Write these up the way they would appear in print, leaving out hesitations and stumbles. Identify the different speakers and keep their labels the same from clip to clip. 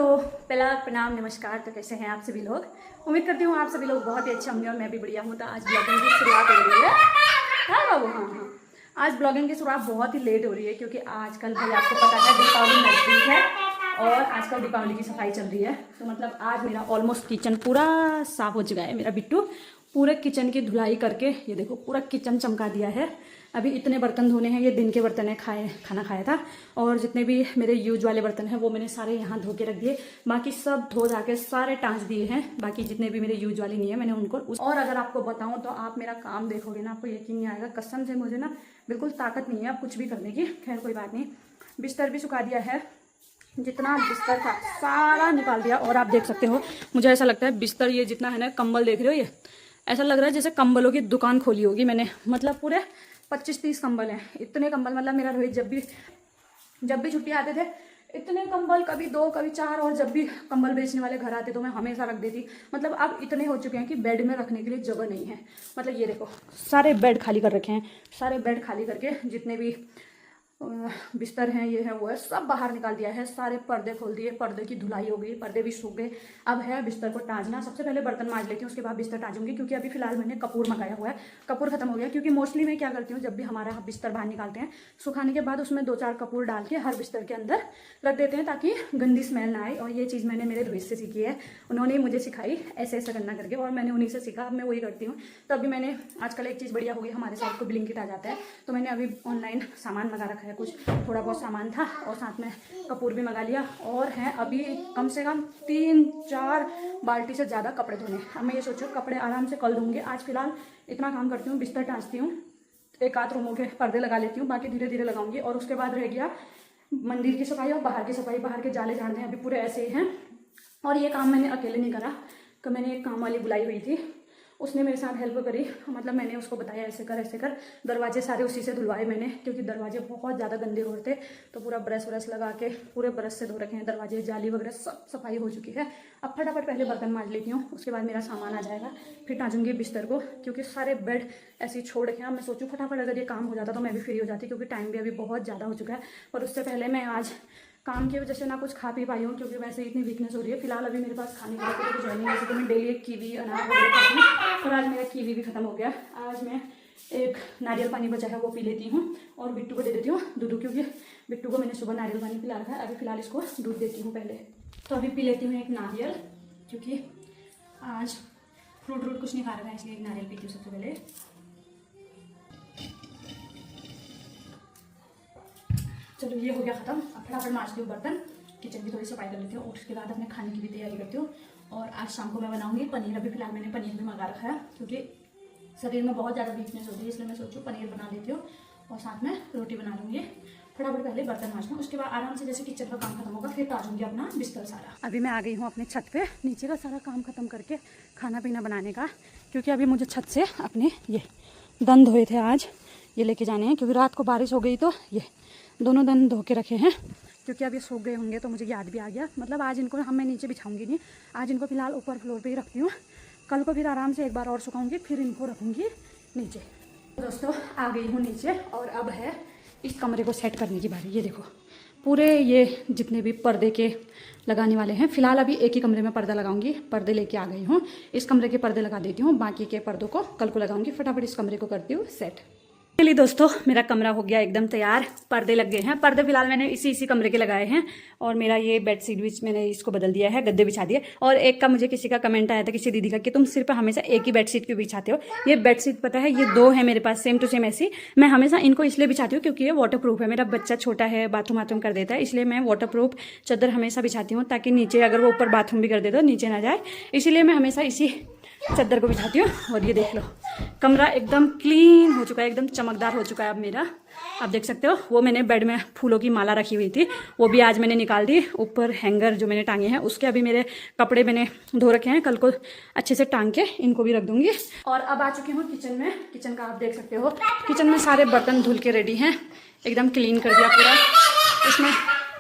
Speaker 1: सो पहला प्रणाम नमस्कार। तो कैसे हैं आप सभी लोग? उम्मीद करती हूँ आप सभी लोग बहुत ही अच्छे होंगे और मैं भी बढ़िया हूँ। तो आज ब्लॉगिंग की शुरुआत हो रही है। हाँ बाबू, हाँ, आज ब्लॉगिंग की शुरुआत बहुत ही लेट हो रही है क्योंकि आजकल भाई आपको पता है दीपावली नजदीक है और आजकल दीपावली की सफाई चल रही है। तो मतलब आज मेरा ऑलमोस्ट किचन पूरा साफ हो चुका है। मेरा बिट्टू पूरे किचन की धुलाई करके ये देखो पूरा किचन चमका दिया है। अभी इतने बर्तन धोने हैं, ये दिन के बर्तन है, खाना खाया था। और जितने भी मेरे यूज वाले बर्तन हैं वो मैंने सारे यहाँ धो के रख दिए। बाकी सब धो धा के सारे टाँच दिए हैं। बाकी जितने भी मेरे यूज वाले नहीं है मैंने उनको और अगर आपको बताऊँ तो आप मेरा काम देखोगे ना, आपको यकीन नहीं आएगा। कसम से मुझे ना बिल्कुल ताकत नहीं है अब कुछ भी करने की। खैर कोई बात नहीं। बिस्तर भी सुखा दिया है, जितना बिस्तर था सारा निकाल दिया। और आप देख सकते हो, मुझे ऐसा लगता है बिस्तर ये जितना है ना, कंबल देख रहे हो, ये ऐसा लग रहा है जैसे कंबलों की दुकान खोली होगी मैंने। मतलब पूरे 25-30 कंबल हैं। इतने कंबल, मतलब मेरा रोहित जब भी छुट्टी आते थे इतने कंबल, कभी 2 कभी 4। और जब भी कंबल बेचने वाले घर आते तो मैं हमेशा रख देती। मतलब अब इतने हो चुके हैं कि बेड में रखने के लिए जगह नहीं है। मतलब ये देखो सारे बेड खाली कर रखे हैं। सारे बेड खाली करके जितने भी बिस्तर हैं, ये है वो है, सब बाहर निकाल दिया है। सारे पर्दे खोल दिए, पर्दे की धुलाई हो गई, पर्दे भी सूख गए। अब है बिस्तर को टाँजना। सबसे पहले बर्तन मांज लेती हूँ, उसके बाद बिस्तर टाँजूंगी। क्योंकि अभी फिलहाल मैंने कपूर मंगाया हुआ है, कपूर खत्म हो गया। क्योंकि मोस्टली मैं क्या करती हूँ, जब भी हमारा बिस्तर बाहर निकालते हैं सुखाने के बाद उसमें 2-4 कपूर डाल के हर बिस्तर के अंदर रख देते हैं ताकि गंदी स्मेल ना आए। और ये चीज़ मैंने मेरे रोहित से सीखी है, उन्होंने मुझे सिखाई ऐसे ऐसा करना करके, और मैंने उन्हीं से सीखा। अब मैं वही करती हूँ। तो अभी मैंने आजकल एक चीज़ बढ़िया हो गई, हमारे साइड को ब्लिंकिट आ जाता है, तो मैंने अभी ऑनलाइन सामान मंगा रखा है। कुछ थोड़ा बहुत सामान था और साथ में कपूर भी मंगा लिया। और हैं अभी कम से कम 3-4 बाल्टी से ज़्यादा कपड़े धोने। अब मैं ये सोचूँ कपड़े आराम से कल धोंगे। आज फिलहाल इतना काम करती हूँ, बिस्तर टाँचती हूँ, एक आध रूमों के पर्दे लगा लेती हूँ, बाकी धीरे धीरे लगाऊंगी। और उसके बाद रह गया मंदिर की सफाई और बाहर की सफाई। बाहर के जाले झाड़ने हैं, अभी पूरे ऐसे ही हैं। और ये काम मैंने अकेले नहीं करा, तो मैंने एक काम वाली बुलाई हुई थी, उसने मेरे साथ हेल्प करी। मतलब मैंने उसको बताया ऐसे कर। दरवाजे सारे उसी से धुलवाए मैंने, क्योंकि दरवाजे बहुत ज़्यादा गंदे हो रहे थे। तो पूरा ब्रश व्रश लगा के पूरे ब्रश से धो रखे हैं दरवाजे, जाली वगैरह सब सफाई हो चुकी है। अब फटाफट पहले बर्तन मांज लेती हूँ, उसके बाद मेरा सामान आ जाएगा, फिर टाँजूंगी बिस्तर को। क्योंकि सारे बेड ऐसे ही छोड़ रखे हैं। मैं सोचूँ फटाफट अगर ये काम हो जाता तो मैं भी फ्री हो जाती, क्योंकि टाइम भी अभी बहुत ज़्यादा हो चुका है। और उससे पहले मैं आज काम की वजह से ना कुछ खा पी पाई हूँ, क्योंकि वैसे इतनी वीकनेस हो रही है। फिलहाल अभी मेरे पास खाने के लिए कुछ है नहीं। वैसे तो मैं डेली एक कीवी अनार वगैरह खाती हूँ, और आज मेरा कीवी भी खत्म हो गया। आज मैं एक नारियल पानी बचा है वो पी लेती हूँ और बिट्टू को दे देती हूँ दूध, क्योंकि बिट्टू को मैंने सुबह नारियल पानी पिला रखा है। अभी फिलहाल इसको दूध देती हूँ पहले। तो अभी पी लेती हूँ एक नारियल, क्योंकि आज फ्रूट कुछ नहीं खा रहा है, इसलिए एक नारियल पीती हूँ सबसे पहले। चलो ये हो गया खत्म। अब फटाफट मांजती हूँ बर्तन, किचन की थोड़ी सफाई कर लेती हूँ, और उसके बाद अपने खाने की भी तैयारी करती हूँ। और आज शाम को मैं बनाऊंगी पनीर। अभी फिलहाल मैंने पनीर भी मंगा रखा है, क्योंकि शरीर में बहुत ज़्यादा वीकनेस होती है, इसलिए मैं सोचूँ पनीर बना देती हूँ और साथ में रोटी बना लूँगी। फटाफट पहले बर्तन मांजना, उसके बाद आराम से जैसे किचन का काम खत्म होगा फिर ताजूंगी अपना बिस्तर सारा। अभी मैं आ गई हूँ अपने छत पे, नीचे का सारा काम खत्म करके खाना पीना बनाने का। क्योंकि अभी मुझे छत से अपने ये दंद धोए थे आज, ये लेके जाने हैं। क्योंकि रात को बारिश हो गई तो ये दोनों दंद धो के रखे हैं, क्योंकि अब ये सूख गए होंगे। तो मुझे याद भी आ गया। मतलब आज इनको मैं नीचे बिछाऊंगी नहीं, आज इनको फिलहाल ऊपर फ्लोर पे ही रखती हूँ। कल को फिर आराम से एक बार और सुखाऊंगी, फिर इनको रखूँगी नीचे। तो दोस्तों आ गई हूँ नीचे, और अब है इस कमरे को सेट करने की बारी। ये देखो पूरे ये जितने भी पर्दे के लगाने वाले हैं, फिलहाल अभी एक ही कमरे में पर्दा लगाऊंगी। पर्दे लेके आ गई हूँ, इस कमरे के पर्दे लगा देती हूँ, बाकी के पर्दों को कल को लगाऊंगी। फटाफट इस कमरे को करती हूँ सेट। चलिए दोस्तों, मेरा कमरा हो गया एकदम तैयार। पर्दे लग गए हैं। पर्दे फिलहाल मैंने इसी कमरे के लगाए हैं। और मेरा ये बेडशीट भी मैंने इसको बदल दिया है, गद्दे बिछा दिए। और एक का मुझे किसी का कमेंट आया था, किसी दीदी का, कि तुम सिर्फ हमेशा एक ही बेडशीट क्यों बिछाते हो। ये बेडशीट पता है ये 2 है मेरे पास, सेम टू सेम ऐसी। मैं हमेशा इनको इसलिए बिछाती हूँ क्योंकि ये वाटरप्रूफ है। मेरा बच्चा छोटा है, बाथरूम कर देता है, इसलिए मैं वाटरप्रूफ चादर हमेशा बिछाती हूँ, ताकि नीचे अगर वो ऊपर बाथरूम भी कर देता नीचे ना जाए। इसीलिए मैं हमेशा इसी चादर को बिछाती हूँ। और ये देख लो कमरा एकदम क्लीन हो चुका है, एकदम चमकदार हो चुका है अब मेरा। आप देख सकते हो, वो मैंने बेड में फूलों की माला रखी हुई थी, वो भी आज मैंने निकाल दी। ऊपर हैंगर जो मैंने टांगे हैं उसके अभी मेरे कपड़े मैंने धो रखे हैं, कल को अच्छे से टांग के इनको भी रख दूंगी। और अब आ चुकी हूँ किचन में। किचन का आप देख सकते हो, किचन में सारे बर्तन धुल के रेडी हैं, एकदम क्लीन कर दिया पूरा। इसमें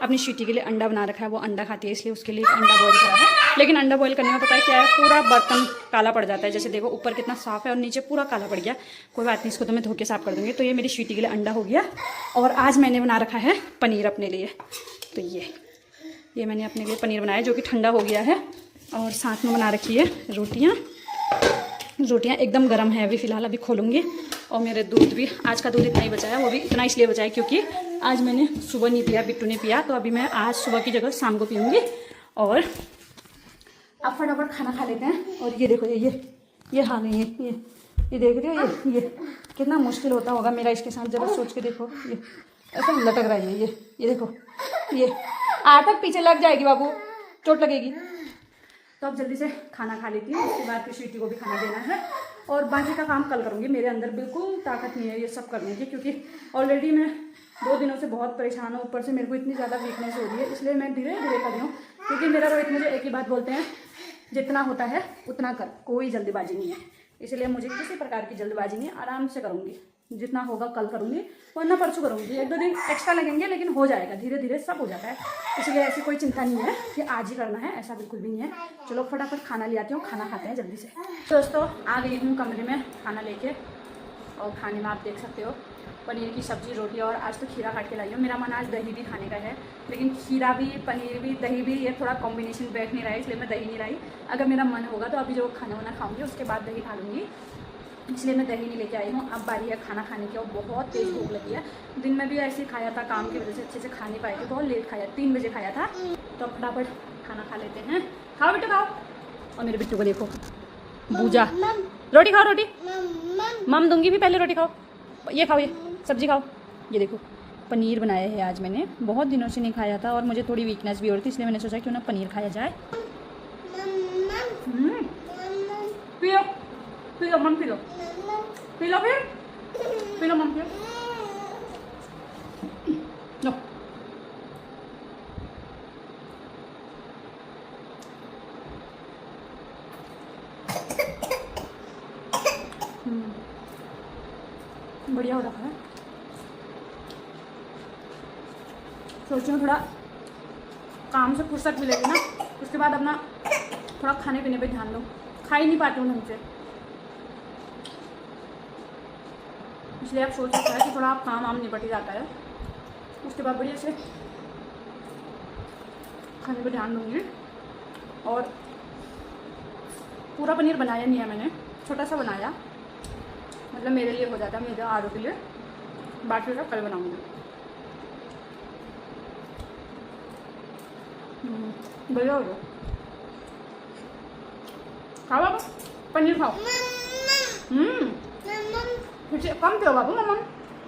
Speaker 1: अपनी शीटी के लिए अंडा बना रखा है, वो अंडा खाती है इसलिए उसके लिए अंडा बॉईल करा है। लेकिन अंडा बॉईल करने में पता है क्या है, पूरा बर्तन काला पड़ जाता है। जैसे देखो ऊपर कितना साफ है और नीचे पूरा काला पड़ गया। कोई बात नहीं, इसको तो मैं धो के साफ कर दूंगी। तो ये मेरी शीटी के लिए अंडा हो गया। और आज मैंने बना रखा है पनीर अपने लिए। तो ये ये मैंने अपने लिए पनीर बनाया जो कि ठंडा हो गया है, और साथ में बना रखी है रोटियाँ एकदम गर्म है अभी फ़िलहाल, अभी खोलूँगी। और मेरे दूध भी, आज का दूध इतना ही बचा है, वो भी इतना इसलिए बचा है क्योंकि आज मैंने सुबह नहीं पिया, बिट्टू ने पिया, तो अभी मैं आज सुबह की जगह शाम को पीऊँगी। और अब फटाफट खाना खा लेते हैं। और ये देखो ये हाल है, ये देख रहे हो, ये कितना मुश्किल होता होगा मेरा इसके साथ, जब सोच के देखो, ये ऐसा लटक रहा है, ये देखो, ये तक पीछे लग जाएगी बाबू, चोट लगेगी। तो अब जल्दी से खाना खा लेती हूँ, उसके बाद फिर स्वीटी को भी खाना देना है, और बाकी का काम कल करूँगी। मेरे अंदर बिल्कुल ताकत नहीं है ये सब करने की, क्योंकि ऑलरेडी मैं 2 दिनों से बहुत परेशान हूँ, ऊपर से मेरे को इतनी ज़्यादा वीकनेस हो रही है, इसलिए मैं धीरे धीरे कर रही हूँ। क्योंकि मेरा रोहित मुझे एक ही बात बोलते हैं, जितना होता है उतना कर, कोई जल्दीबाजी नहीं है। इसलिए मुझे किसी प्रकार की जल्दबाजी नहीं, आराम से करूँगी, जितना होगा कल करूँगी, वरना परसों करूँगी। 1-2 दिन एक्स्ट्रा लगेंगे, लेकिन हो जाएगा, धीरे धीरे सब हो जाता है। इसलिए ऐसी कोई चिंता नहीं है कि आज ही करना है, ऐसा बिल्कुल भी नहीं है। चलो फटाफट खाना ले आती हूँ, खाना खाते हैं जल्दी से। दोस्तों आ गई हूँ कमरे में खाना लेके, और खाने में आप देख सकते हो पनीर की सब्ज़ी, रोटी, और आज तो खीरा काट के लाई हूँ। मेरा मन आज दही भी खाने का है, लेकिन खीरा भी, पनीर भी, दही भी, ये थोड़ा कॉम्बिनेशन बैठ नहीं रहा है, इसलिए मैं दही नहीं लाई। अगर मेरा मन होगा तो अभी जो खाना वाना खाऊंगी उसके बाद दही खा लूँगी, इसलिए मैं दही नहीं लेके आई हूँ। अब बारी है खाना खाने की, और बहुत तेज़ भूख लगी है। दिन में भी ऐसे ही खाया था, काम की वजह से अच्छे से खा नहीं पाई थी, बहुत लेट खाया, 3 बजे खाया था। तो फटाफट खाना खा लेते हैं। खाओ बेटो खाओ। और मेरे बिट्टू को देखो, बूजा, रोटी खाओ, रोटी मम दूंगी भी, पहले रोटी खाओ, ये खाओ, ये सब्जी खाओ। ये देखो पनीर बनाया है आज मैंने, बहुत दिनों से नहीं खाया था, और मुझे थोड़ी वीकनेस भी हो रही थी, इसलिए मैंने सोचा क्यों ना पनीर खाया जाए। पियो पिलो मम, पिलो पिलो, फिर पिलो मम, पिलो लो। बढ़िया हो रखा है। सोच रही हूँ थोड़ा काम से फुर्सत मिलेगी ना, उसके बाद अपना थोड़ा खाने पीने पे ध्यान दो। खा ही नहीं पाती हूँ ढंग से, इसलिए आप सोच सकते हैं कि थोड़ा आप काम निपट ही जाता है, उसके बाद बढ़िया से खाने पे ध्यान दूँगी। और पूरा पनीर बनाया नहीं है मैंने, छोटा सा बनाया, मतलब मेरे लिए हो जाता है, मेरे आलू के लिए, बाकी का कल बनाऊँगी। बढ़िया हो गया। खाओ बाबू, पनीर खाओ। फिर से कम पियो बाबू,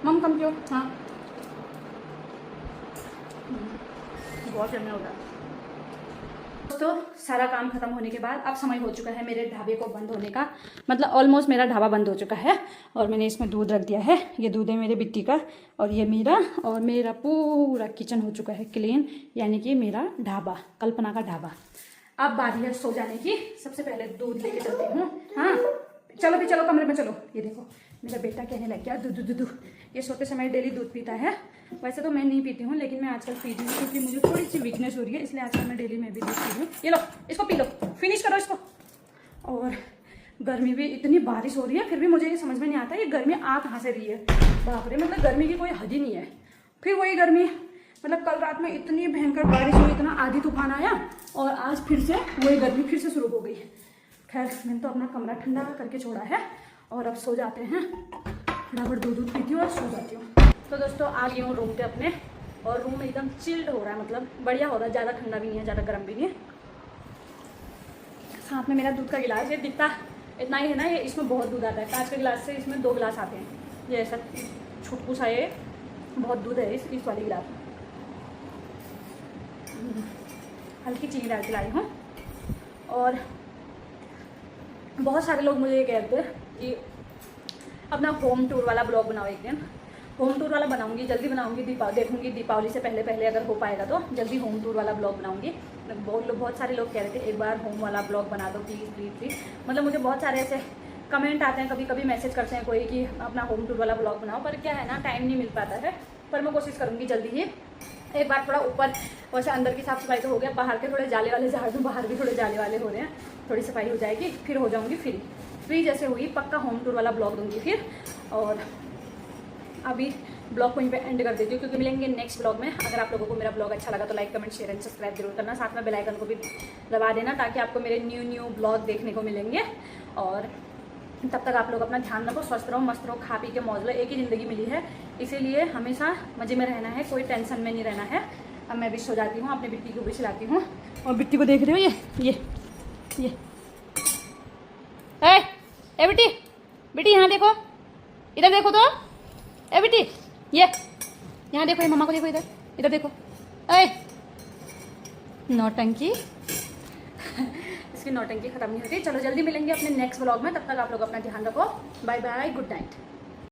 Speaker 1: मम कम पियो। हाँ बहुत यम्मी हो गया। दोस्तों सारा काम खत्म होने के बाद अब समय हो चुका है मेरे ढाबे को बंद होने का, मतलब ऑलमोस्ट मेरा ढाबा बंद हो चुका है। और मैंने इसमें दूध रख दिया है, ये दूध है मेरे बिट्टी का, और ये मेरा, और मेरा पूरा किचन हो चुका है क्लीन, यानी कि मेरा ढाबा, कल्पना का ढाबा। अब बारी है सो जाने की। सबसे पहले दूध लेके चलती हूँ। हाँ चलो भी, चलो कमरे में चलो। ये देखो मेरा बेटा कहने लग गया दूध दूध दूध, ये सोते समय डेली दूध पीता है। वैसे तो मैं नहीं पीती हूँ, लेकिन मैं आजकल पीती हूँ क्योंकि मुझे थोड़ी सी वीकनेस हो रही है, इसलिए आजकल मैं डेली में भी दूध पी हूँ। ये लो इसको पी लो, फिनिश करो इसको। और गर्मी भी, इतनी बारिश हो रही है, फिर भी मुझे ये समझ में नहीं आता ये गर्मी आ कहाँ से रही है। बाप रे, मतलब गर्मी की कोई हद ही नहीं है। फिर वही गर्मी, मतलब कल रात में इतनी भयंकर बारिश हुई, इतना आंधी तूफान आया, और आज फिर से वही गर्मी फिर से शुरू हो गई। खैर मैंने तो अपना कमरा ठंडा करके छोड़ा है, और अब सो जाते हैं। फटाफट दूध पीती हूँ और सो जाती हूँ। तो दोस्तों आ गई हूँ रूम पे अपने, और रूम में एकदम चिल्ड हो रहा है, मतलब बढ़िया हो रहा है, ज़्यादा ठंडा भी नहीं है, ज़्यादा गर्म भी नहीं है। साथ में मेरा दूध का गिलास, ये दिखता इतना ही है ना, ये इसमें बहुत दूध आता है, कांच के गिलास से इसमें 2 गिलास आते हैं। ये ऐसा छुटकू सा, ये बहुत दूध है इस वाली गिलास में। हल्की चीनी डाल के लाई हूँ। और बहुत सारे लोग मुझे ये कहते हैं कि अपना होम टूर वाला ब्लॉग बनाओ एक दिन। होम टूर वाला बनाऊंगी, जल्दी बनाऊंगी, देखूंगी दीपावली से पहले अगर हो पाएगा तो जल्दी होम टूर वाला ब्लॉग बनाऊंगी। बहुत सारे लोग कह रहे थे एक बार होम वाला ब्लॉग बना दो प्लीज़। मतलब मुझे बहुत सारे ऐसे कमेंट आते हैं, कभी कभी मैसेज करते हैं कोई कि अपना होम टूर वाला ब्लॉग बनाओ, पर क्या है ना, टाइम नहीं मिल पाता है। पर मैं कोशिश करूँगी जल्दी ही। एक बार थोड़ा ऊपर वैसे अंदर की साफ सफाई तो हो गया, बाहर के थोड़े जाले वाले झाड़ दूँ, बाहर भी थोड़े जाले वाले हो रहे हैं, थोड़ी सफाई हो जाएगी, फिर हो जाऊँगी फ्री जैसे हुई पक्का होम टूर वाला ब्लॉग दूँगी फिर। और अभी ब्लॉग को यहीं पे एंड कर देती हूँ, क्योंकि मिलेंगे नेक्स्ट ब्लॉग में। अगर आप लोगों को मेरा ब्लॉग अच्छा लगा तो like comment share and subscribe जरूर करना, साथ में बेल आइकन को भी दबा देना, ताकि आपको मेरे न्यू ब्लॉग देखने को मिलेंगे। और तब तक आप लोग अपना ध्यान रखो, स्वस्थ रहो, मस्त रहो, खा पी के मौज लो। एक ही ज़िंदगी मिली है, इसीलिए हमेशा मज़े में रहना है, कोई टेंशन में नहीं रहना है। अब मैं भी सो जाती हूँ, अपने बिट्टी को भी खिलाती हूँ। और बिट्टी को देख रहे हो, ये ए बिट्टी, बिट्टी यहाँ देखो, इधर देखो तो, ए बिट्टी ये यहाँ देखो, ये मम्मा को देखो, इधर देखो, ए नौटंकी इसकी नौटंकी खत्म नहीं होती। चलो जल्दी मिलेंगे अपने नेक्स्ट व्लॉग में, तब तक आप लोग अपना ध्यान रखो। Bye bye, good night.